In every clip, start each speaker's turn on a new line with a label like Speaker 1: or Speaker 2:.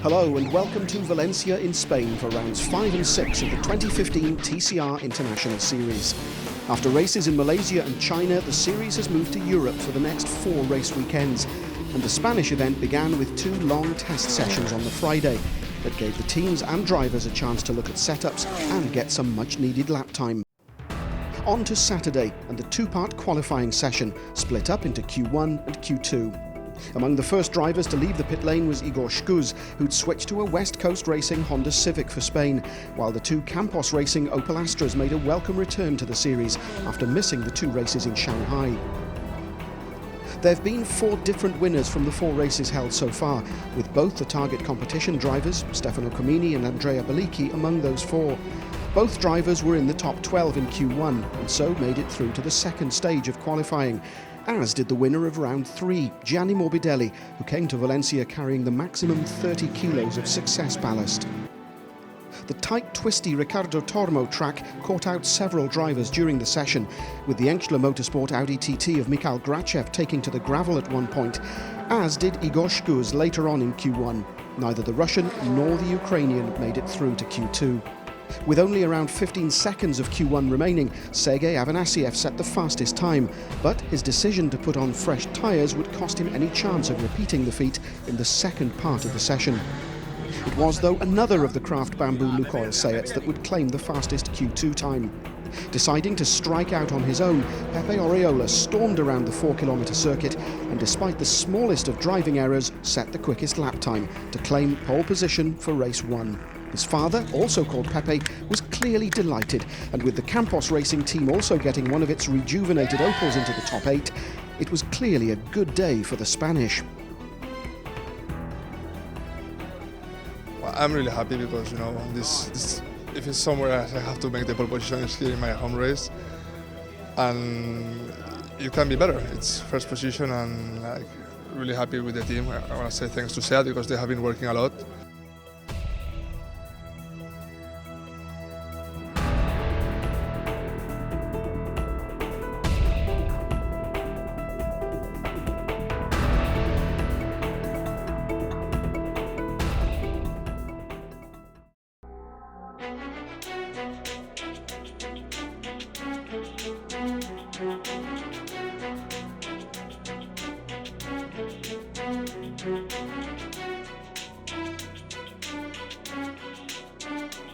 Speaker 1: Hello and welcome to Valencia in Spain for rounds 5 and 6 of the 2015 TCR International Series. After races in Malaysia and China, the series has moved to Europe for the next 4 race weekends. And the Spanish event began with 2 long test sessions on the Friday that gave the teams and drivers a chance to look at setups and get some much-needed lap time. On to Saturday and the 2-part qualifying session, split up into Q1 and Q2. Among the first drivers to leave the pit lane was Igor Shkuz, who'd switched to a West Coast Racing Honda Civic for Spain, while the 2 Campos Racing Opel Astras made a welcome return to the series after missing the 2 races in Shanghai. There have been 4 different winners from the 4 races held so far, with both the target competition drivers, Stefano Comini and Andrea Bellicchi, among those 4. Both drivers were in the top 12 in Q1 and so made it through to the second stage of qualifying, as did the winner of round 3, Gianni Morbidelli, who came to Valencia carrying the maximum 30 kilos of success ballast. The tight, twisty Ricardo Tormo track caught out several drivers during the session, with the Engstler Motorsport Audi TT of Mikhail Grachev taking to the gravel at one point, as did Igor Shkuz later on in Q1. Neither the Russian nor the Ukrainian made it through to Q2. With only around 15 seconds of Q1 remaining, Sergei Avanasiev set the fastest time, but his decision to put on fresh tyres would cost him any chance of repeating the feat in the second part of the session. It was, though, another of the Kraft Bamboo Lukoil Seats that would claim the fastest Q2 time. Deciding to strike out on his own, Pepe Oriola stormed around the 4-kilometre circuit and, despite the smallest of driving errors, set the quickest lap time to claim pole position for race 1. His father, also called Pepe, was clearly delighted, and with the Campos Racing team also getting one of its rejuvenated Opels into the top 8, it was clearly a good day for the Spanish.
Speaker 2: Well, I'm really happy because, this if it's somewhere I have to make the pole position, it's here in my home race, and you can be better. It's first position, and really happy with the team. I want to say thanks to Seat because they have been working a lot.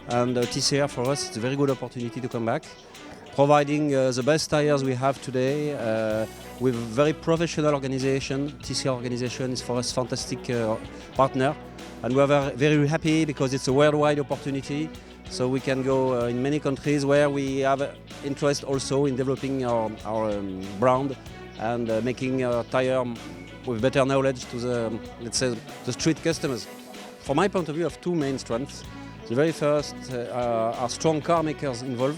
Speaker 3: And TCR for us, it's a very good opportunity to come back, providing the best tires we have today with a very professional organization. TCR organization is for us fantastic partner, and we are very happy because it's a worldwide opportunity. So we can go in many countries where we have interest also in developing our brand and making a tire with better knowledge to the, let's say, the street customers. From my point of view, I have 2 main strengths. The very first are strong car makers involved.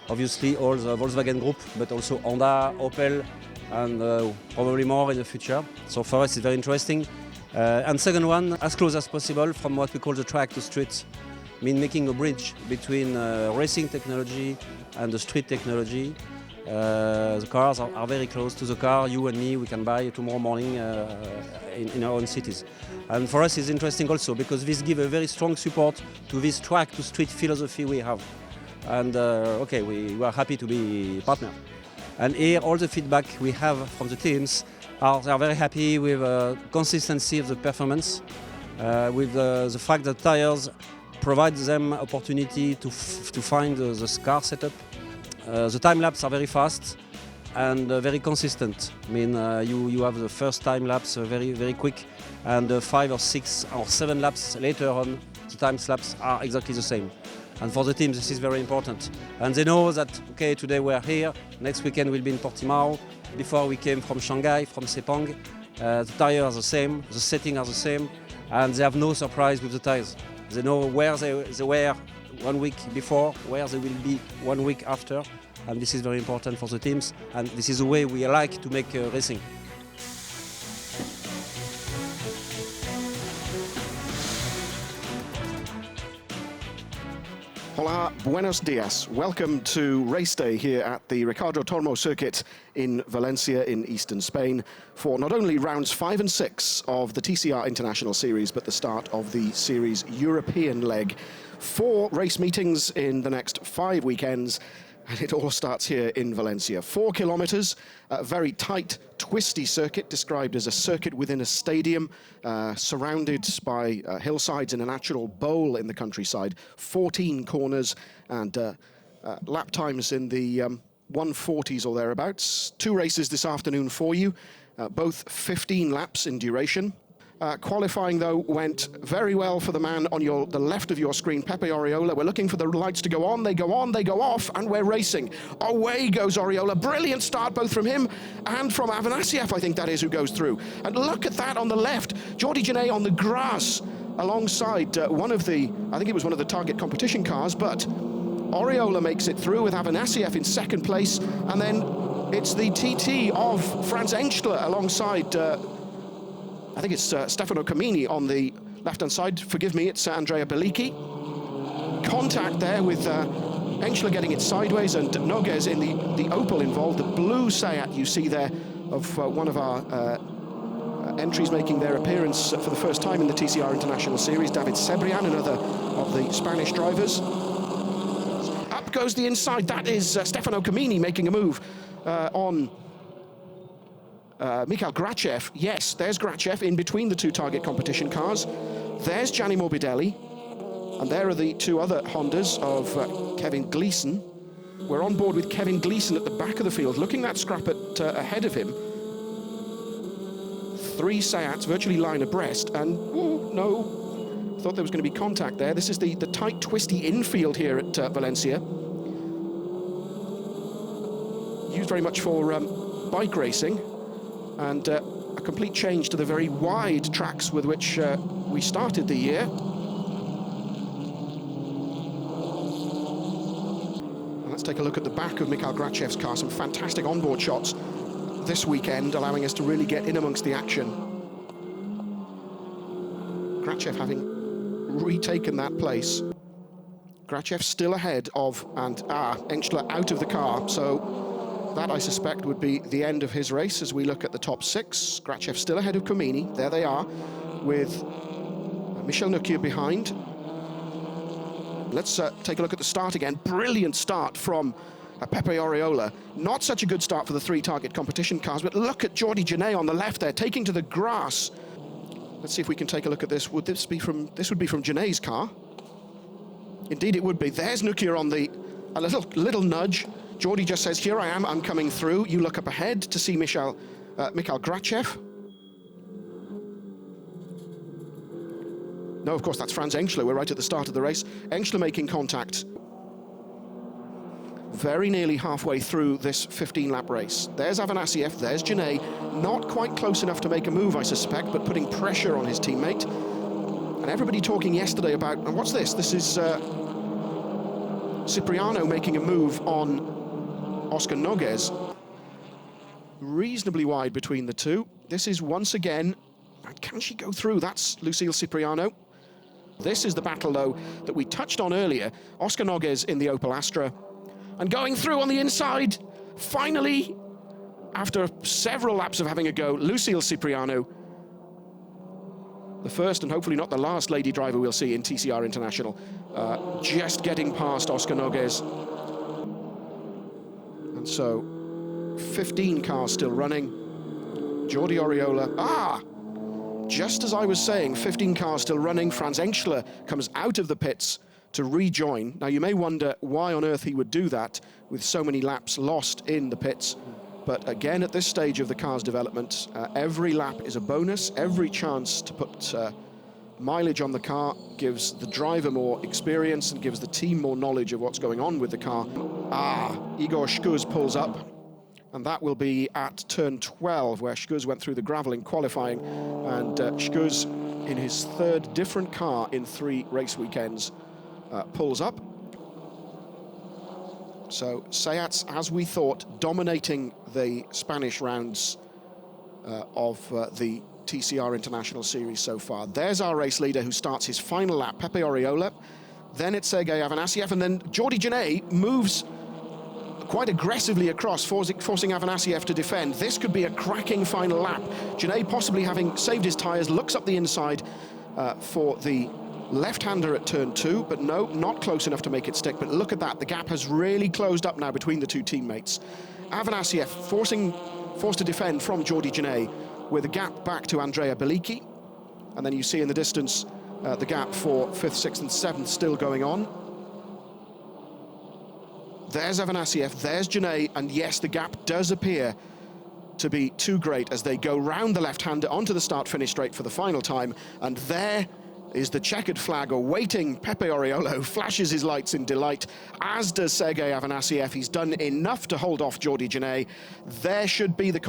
Speaker 3: Obviously all the Volkswagen Group, but also Honda, Opel, and probably more in the future. So for us it's very interesting. And second one, as close as possible from what we call the track to street. I mean making a bridge between racing technology and the street technology. The cars are very close to the car you and me we can buy tomorrow morning in our own cities. And for us it's interesting also because this gives a very strong support to this track to street philosophy we have. And we are happy to be partner. And here all the feedback we have from the teams they are very happy with consistency of the performance, with the fact that tires provide them opportunity to find the car setup. The time lapse are very fast and very consistent. I mean, you have the first time lapse very quick, and 5 or 6 or 7 laps later on, the time lapse are exactly the same. And for the team, this is very important. And they know that, okay, today we are here, next weekend we'll be in Portimao. Before we came from Shanghai, from Sepang, the tires are the same, the settings are the same, and they have no surprise with the tires. They know where they were 1 week before, where they will be 1 week after, and this is very important for the teams, and this is the way we like to make racing.
Speaker 1: Hola, buenos dias. Welcome to race day here at the Ricardo Tormo circuit in Valencia in eastern Spain for not only rounds 5 and 6 of the TCR International Series, but the start of the series European leg. 4 race meetings in the next 5 weekends, and it all starts here in Valencia. 4 kilometers, a very tight, twisty circuit, described as a circuit within a stadium, surrounded by hillsides in a natural bowl in the countryside. 14 corners and lap times in the 140s or thereabouts. 2 races this afternoon for you, both 15 laps in duration. Qualifying, though, went very well for the man on the left of your screen, Pepe Oriola. We're looking for the lights to go on, they go off, and we're racing. Away goes Oriola. Brilliant start, both from him and from Avanasiev, I think that is, who goes through. And look at that on the left. Jordi Genet on the grass alongside one of the target competition cars, but Oriola makes it through with Avanasiev in second place, and then it's the TT of Franz Engstler alongside I think it's Stefano Camini on the left-hand side. Forgive me, it's Andrea Bellicchi. Contact there with Engstler getting it sideways and Noguez in the Opel involved. The blue Seat you see there of one of our entries making their appearance for the first time in the TCR International Series, David Cebrian, another of the Spanish drivers. Up goes the inside. That is Stefano Camini making a move on Mikhail Grachev. Yes, there's Grachev in between the 2 target competition cars. There's Gianni Morbidelli. And there are the 2 other Hondas of Kevin Gleeson. We're on board with Kevin Gleeson at the back of the field, looking that scrap at ahead of him. 3 Seats virtually line abreast, and no, thought there was going to be contact there. This is the tight, twisty infield here at Valencia. Used very much for bike racing. And a complete change to the very wide tracks with which we started the year. And let's take a look at the back of Mikhail Grachev's car. Some fantastic onboard shots this weekend, allowing us to really get in amongst the action. Grachev having retaken that place. Grachev still ahead of, and Engstler out of the car, so that, I suspect, would be the end of his race as we look at the top 6. Grachev still ahead of Comini. There they are, with Michel Nokier behind. Let's take a look at the start again. Brilliant start from Pepe Oriola. Not such a good start for the 3 target competition cars, but look at Jordi Genet on the left there, taking to the grass. Let's see if we can take a look at this. This would be from Genet's car. Indeed it would be. There's Nokier on a little nudge. Jordi just says, here I am, I'm coming through. You look up ahead to see Mikhail Grachev. No, of course, that's Franz Engstler. We're right at the start of the race. Engstler making contact. Very nearly halfway through this 15-lap race. There's Avanasiev, there's Genet. Not quite close enough to make a move, I suspect, but putting pressure on his teammate. And everybody talking yesterday about, and what's this? This is Cipriano making a move on Oscar Noguez. Reasonably wide between the 2. This is once again, can she go through? That's Lucille Cipriano. This is the battle, though, that we touched on earlier. Oscar Noguez in the Opel Astra. And going through on the inside, finally, after several laps of having a go, Lucille Cipriano. The first and hopefully not the last lady driver we'll see in TCR International. Just getting past Oscar Noguez. And so, 15 cars still running. Jordi Oriola. Just as I was saying, 15 cars still running. Franz Engstler comes out of the pits to rejoin. Now, you may wonder why on earth he would do that with so many laps lost in the pits. But again, at this stage of the car's development, every lap is a bonus. Every chance to put mileage on the car gives the driver more experience and gives the team more knowledge of what's going on with the car. Igor Shkuz pulls up, and that will be at turn 12, where Shkuz went through the gravel in qualifying, and Shkuz, in his 3rd different car in 3 race weekends, pulls up. So Seats, as we thought, dominating the Spanish rounds of the TCR International Series so far. There's our race leader who starts his final lap, Pepe Oriola. then it's Sergei Afanasyev, and then Jordi Jannet moves quite aggressively across, forcing Afanasyev to defend. This could be a cracking final lap. Jannet, possibly having saved his tyres, looks up the inside for the left-hander at turn 2, but no, not close enough to make it stick. But look at that, the gap has really closed up now between the two teammates. Afanasyev forced to defend from Jordi Jannet, with a gap back to Andrea Bellicchi. And then you see in the distance the gap for 5th, 6th and 7th still going on. There's Afanasyev, there's Jannet, and yes, the gap does appear to be too great as they go round the left-hander onto the start-finish straight for the final time. And there is the checkered flag awaiting Pepe Oriolo, who flashes his lights in delight, as does Sergei Afanasyev. He's done enough to hold off Jordi Jannet. There should be the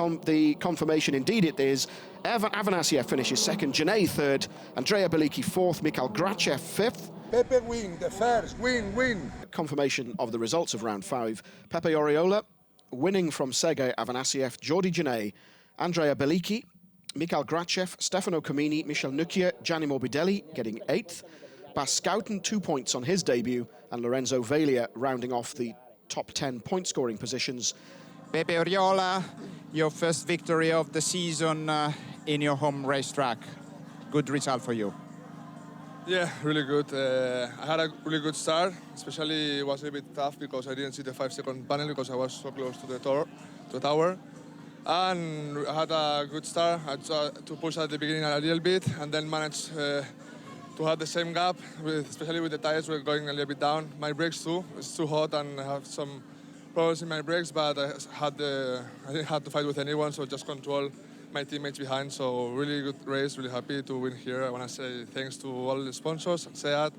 Speaker 1: confirmation, indeed it is. Afanasyev finishes 2nd, Jannet 3rd, Andrea Bellicchi 4th, Mikhail Grachev 5th.
Speaker 4: Pepe win, the first, win.
Speaker 1: Confirmation of the results of round 5. Pepe Oriola winning from Sergei Afanasyev, Jordi Jannet, Andrea Bellicchi, Mikhail Grachev, Stefano Comini, Michel Nuccia, Gianni Morbidelli getting 8th, Bas Schouten 2 points on his debut, and Lorenzo Veglia rounding off the top 10 point-scoring positions.
Speaker 5: Pepe Oriola, your first victory of the season in your home racetrack. Good result for you.
Speaker 2: Yeah, really good. I had a really good start, especially it was a bit tough because I didn't see the 5-second panel because I was so close to the tower. And I had a good start. I tried to push at the beginning a little bit and then managed to have the same gap, especially with the tires were going a little bit down. My brakes too, it's too hot and I have some problems in my brakes, but I didn't have to fight with anyone, so just control my teammates behind. So really good race, really happy to win here. I want to say thanks to all the sponsors, SEAT,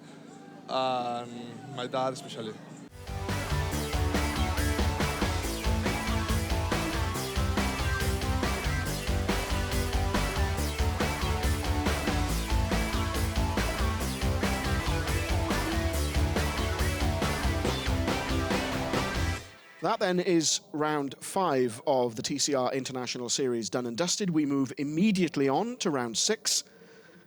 Speaker 2: and my dad especially.
Speaker 1: That then is round 5 of the TCR International Series done and dusted. We move immediately on to round 6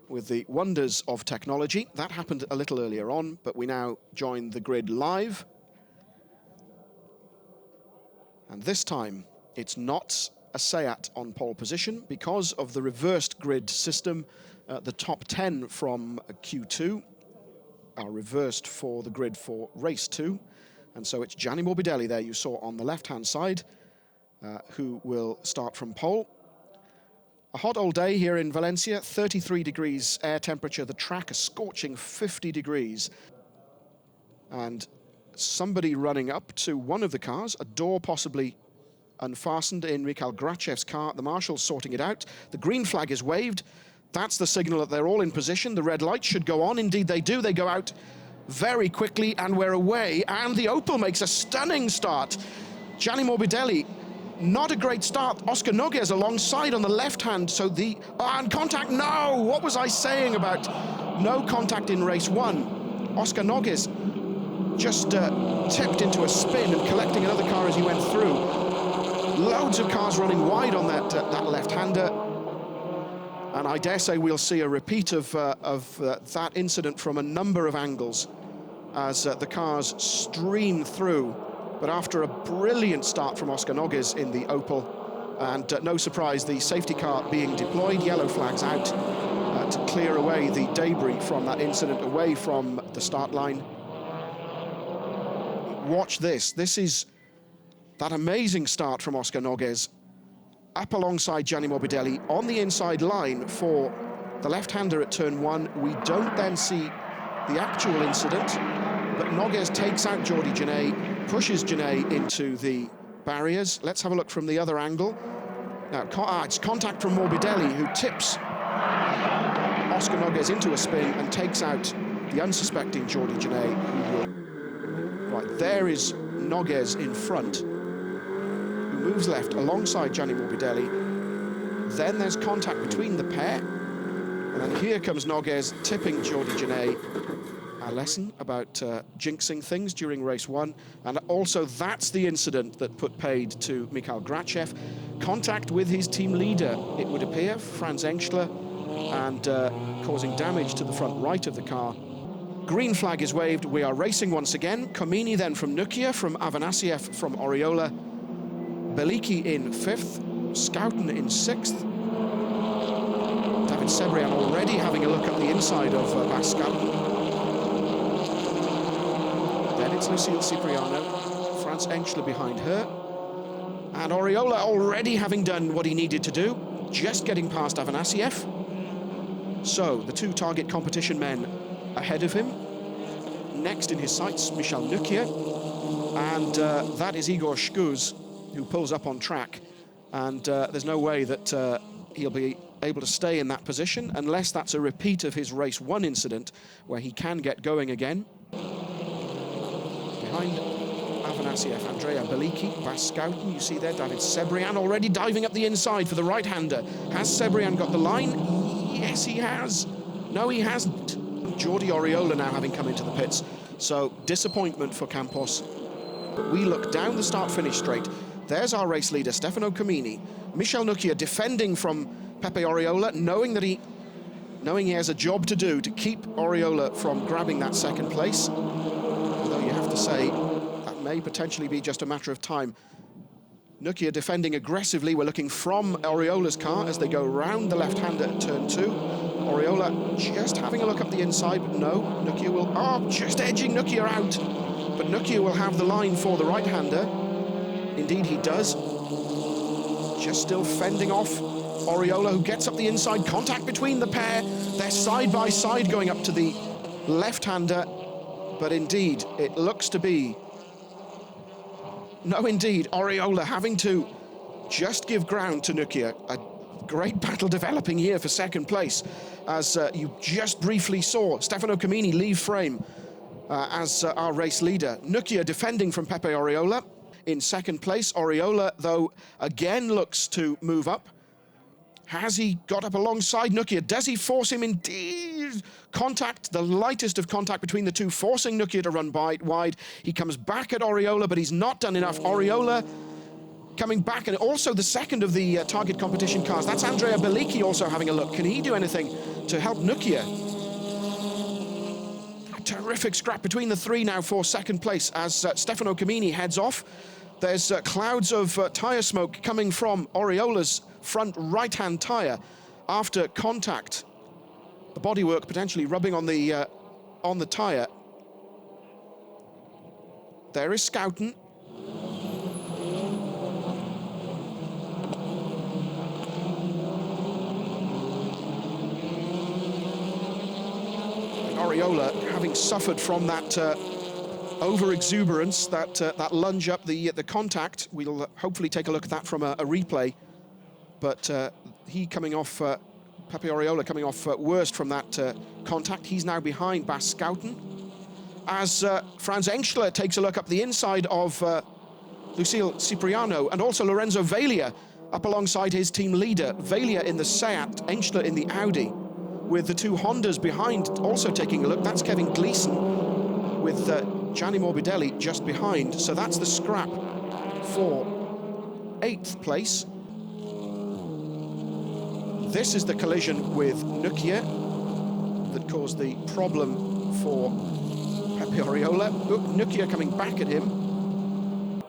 Speaker 1: with the wonders of technology. That happened a little earlier on, but we now join the grid live. And this time, it's not a SEAT on pole position because of the reversed grid system. The top 10 from Q2 are reversed for the grid for race 2. And so it's Gianni Morbidelli there you saw on the left-hand side, who will start from pole. A hot old day here in Valencia, 33 degrees air temperature, the track a scorching 50 degrees. And somebody running up to one of the cars, a door possibly unfastened in Mikhail Grachev's car. The marshal's sorting it out. The green flag is waved. That's the signal that they're all in position. The red light should go on. Indeed they do. They go out very quickly, and we're away, and the Opel makes a stunning start. Gianni Morbidelli, not a great start. Oscar Noguez alongside on the left hand, so and contact, no! What was I saying about no contact in race 1? Oscar Noguez just tipped into a spin and collecting another car as he went through. Loads of cars running wide on that left-hander, and I dare say we'll see a repeat of that incident from a number of angles as the cars stream through. But after a brilliant start from Oscar Noguez in the Opel, and no surprise, the safety car being deployed, yellow flags out to clear away the debris from that incident away from the start line. Watch this. This is that amazing start from Oscar Noguez, up alongside Gianni Morbidelli on the inside line for the left-hander at turn 1. We don't then see the actual incident, but Noguez takes out Jordi Jannet, pushes Jannet into the barriers. Let's have a look from the other angle. Now, it's contact from Morbidelli, who tips Oscar Noguez into a spin and takes out the unsuspecting Jordi Jannet. Right, there is Noguez in front, who moves left alongside Gianni Morbidelli. Then there's contact between the pair, and then here comes Noguez tipping Jordi Jannet. A lesson about jinxing things during race 1, and also that's the incident that put paid to Mikhail Grachev. Contact with his team leader, it would appear, Franz Engstler, and causing damage to the front right of the car. Green flag is waved. We are racing once again. Comini then from Nukia, from Avanasiev from Oriola. Beliki in 5th. Schouten in 6th. David Sebrian already having a look at the inside of Bas Schouten. Then it's Lucille Cipriano. Franz Enschler behind her. And Oriola already having done what he needed to do, just getting past Avanasiev. So the two target competition men ahead of him. Next in his sights, Michal Nukia. And that is Igor Shkuz, who pulls up on track. And there's no way that he'll be able to stay in that position unless that's a repeat of his race 1 incident where he can get going again. Behind Avanasiev, Andrea Beliki, Bas Schouten, you see there, David Sebrian already diving up the inside for the right-hander. Has Sebrian got the line? Yes, he has. No, he hasn't. Jordi Oriola now having come into the pits. So, disappointment for Campos. We look down the start-finish straight. There's our race leader, Stefano Comini. Michel Nukia defending from Pepe Oriola, knowing he has a job to do to keep Oriola from grabbing that second place. Although you have to say, that may potentially be just a matter of time. Nukia defending aggressively. We're looking from Oriola's car as they go round the left-hander at turn 2. Oriola just having a look up the inside, but no, Nukia will, just edging Nukia out. But Nukia will have the line for the right-hander. Indeed he does. Just still fending off Oriola, who gets up the inside. Contact between the pair. They're side by side going up to the left-hander. But indeed, it looks to be... No, indeed, Oriola having to just give ground to Nukia. A great battle developing here for second place. As you just briefly saw, Stefano Comini leave frame as our race leader. Nukia defending from Pepe Oriola. In second place, Oriola, though, again looks to move up. Has he got up alongside Nukia? Does he force him? Indeed. Contact, the lightest of contact between the two, forcing Nukia to run wide. He comes back at Oriola, but he's not done enough. Oriola coming back, and also the second of the target competition cars. That's Andrea Beliki also having a look. Can he do anything to help Nukia? A terrific scrap between the three now for second place as Stefano Comini heads off. There's clouds of tyre smoke coming from Oriola's front right-hand tyre after contact. The bodywork potentially rubbing on the tyre. There is Schouten. And Oriola, having suffered from that over-exuberance, that lunge up the contact, we'll hopefully take a look at that from a replay. But he coming off, Pepe Oriola coming off worst from that contact. He's now behind Bas Schouten. As Franz Enschler takes a look up the inside of Lucille Cipriano, and also Lorenzo Vaglia up alongside his team leader. Vaglia in the Seat, Enschler in the Audi, with the two Hondas behind also taking a look. That's Kevin Gleeson with Gianni Morbidelli just behind. So that's the scrap for 8th place. This is the collision with Nukia that caused the problem for Pepe Oriola. Look, Nukia coming back at him.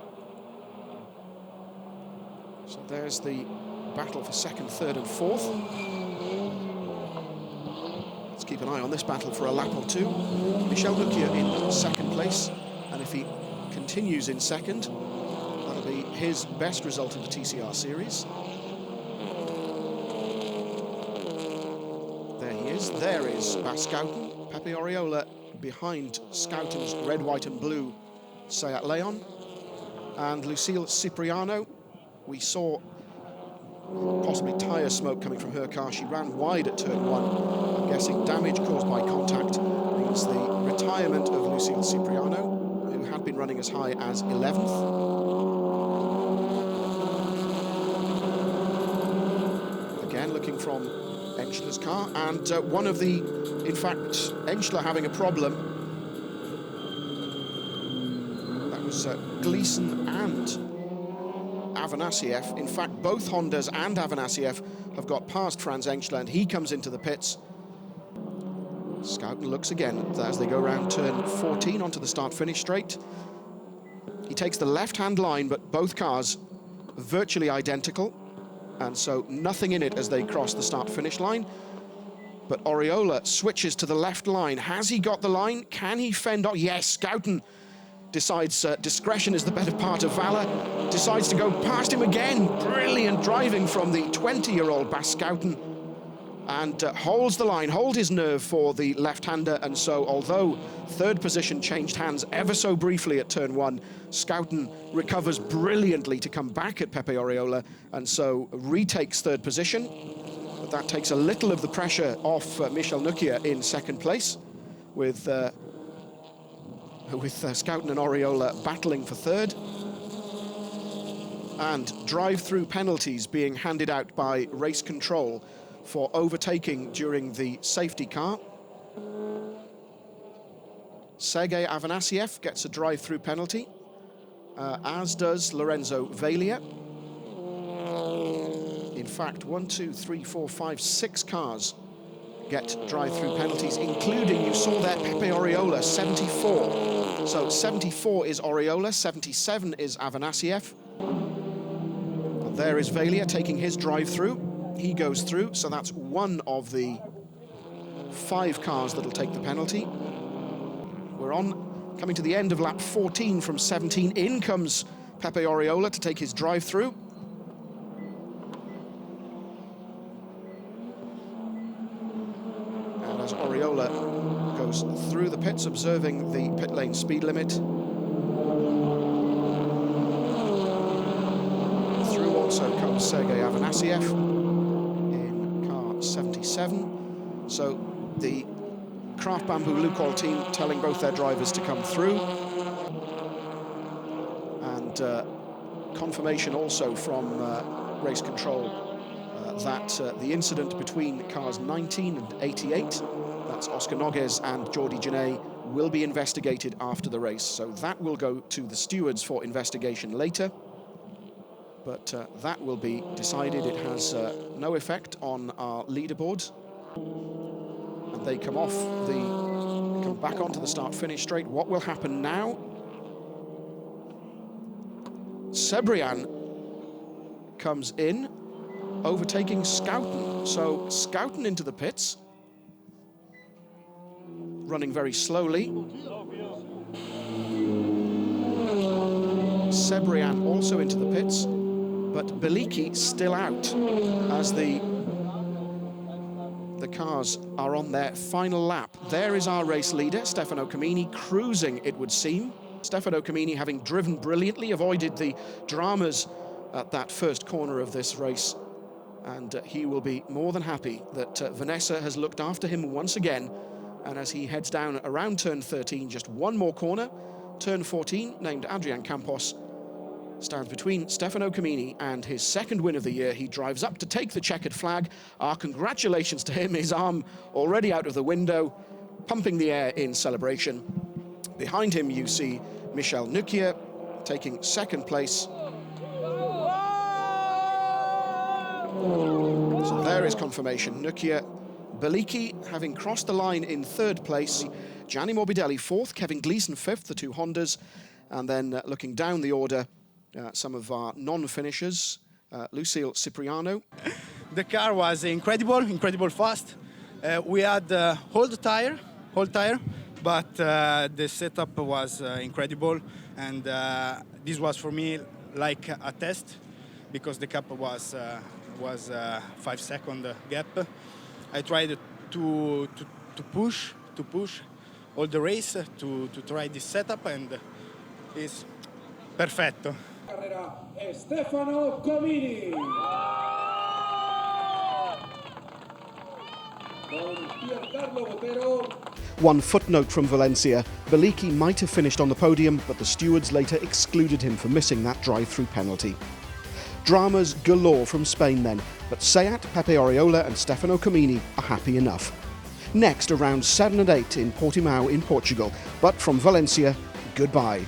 Speaker 1: So there's the battle for 2nd, 3rd and 4th. Let's keep an eye on this battle for a lap or two. Michel Nukia in 2nd place, and if he continues in 2nd, that'll be his best result in the TCR series. There is Bas Schouten, Pepe Oriola behind Schouten's red, white and blue Seat Leon. And Lucille Cipriano, we saw possibly tyre smoke coming from her car. She ran wide at turn 1. I'm guessing damage caused by contact means the retirement of Lucille Cipriano, who had been running as high as 11th. Again, looking from Enschler's car, and one of the, in fact, Enschler having a problem. That was Gleeson and Avanasiev. In fact, both Hondas and Avanasiev have got past Franz Enschler, and he comes into the pits. Scouten looks again as they go around turn 14 onto the start-finish straight. He takes the left-hand line, but both cars virtually identical, and so nothing in it as they cross the start-finish line. But Oriola switches to the left line. Has he got the line? Can he fend off? Yes, Scouten decides discretion is the better part of valor, decides to go past him again. Brilliant driving from the 20-year-old Bas Scouten, and holds the line, hold his nerve for the left-hander. And so, although third position changed hands ever so briefly at turn 1, Scouten recovers brilliantly to come back at Pepe Oriola, and so retakes third position. But that takes a little of the pressure off Michel Nukia in second place, with Scouten and Oriola battling for third. And drive-through penalties being handed out by race control for overtaking during the safety car. Sergei Afanasiev gets a drive-through penalty, as does Lorenzo Vaglia. In fact, 6 cars get drive-through penalties, including, you saw there, Pepe Oriola, 74. So 74 is Oriola, 77 is Afanasiev. And there is Vaglia taking his drive-through. He goes through, so that's one of the 5 cars that'll take the penalty. We're coming to the end of lap 14 from 17. In comes Pepe Oriola to take his drive-through. And as Oriola goes through the pits, observing the pit lane speed limit, through also comes Sergei Afanasiev. 77. So the Kraft Bamboo Lukoil team telling both their drivers to come through. And confirmation also from race control that the incident between cars 19 and 88, that's Oscar Nogues and Jordi Genet, will be investigated after the race. So that will go to the stewards for investigation later. But that will be decided. It has no effect on our leaderboard. And they come back onto the start-finish straight. What will happen now? Cebrian comes in, overtaking Scouten. So Scouten into the pits, running very slowly. Cebrian also into the pits, but Beliki still out as the cars are on their final lap. There is our race leader, Stefano Camini, cruising, it would seem. Stefano Camini, having driven brilliantly, avoided the dramas at that first corner of this race. And he will be more than happy that Vanessa has looked after him once again. And as he heads down around turn 13, just one more corner, turn 14, named Adrian Campos, stands between Stefano Camini and his second win of the year. He drives up to take the checkered flag. Our congratulations to him, his arm already out of the window, pumping the air in celebration. Behind him you see Michel Nukia taking second place. So there is confirmation. Nukia, Beliki having crossed the line in third place, Gianni Morbidelli fourth, Kevin Gleeson fifth, the two Hondas, and then looking down the order, some of our non-finishers, Lucille Cipriano.
Speaker 6: The car was incredible fast. We had old tire, but the setup was incredible, and this was for me like a test because the gap was 5 second gap. I tried to push all the race to try this setup, and it's perfetto.
Speaker 7: Stefano Camini.
Speaker 1: One footnote from Valencia, Beliki might have finished on the podium, but the stewards later excluded him for missing that drive-through penalty. Dramas galore from Spain then, but Seat, Pepe Oriola and Stefano Camini are happy enough. Next, around 7 and 8 in Portimao in Portugal, but from Valencia, goodbye.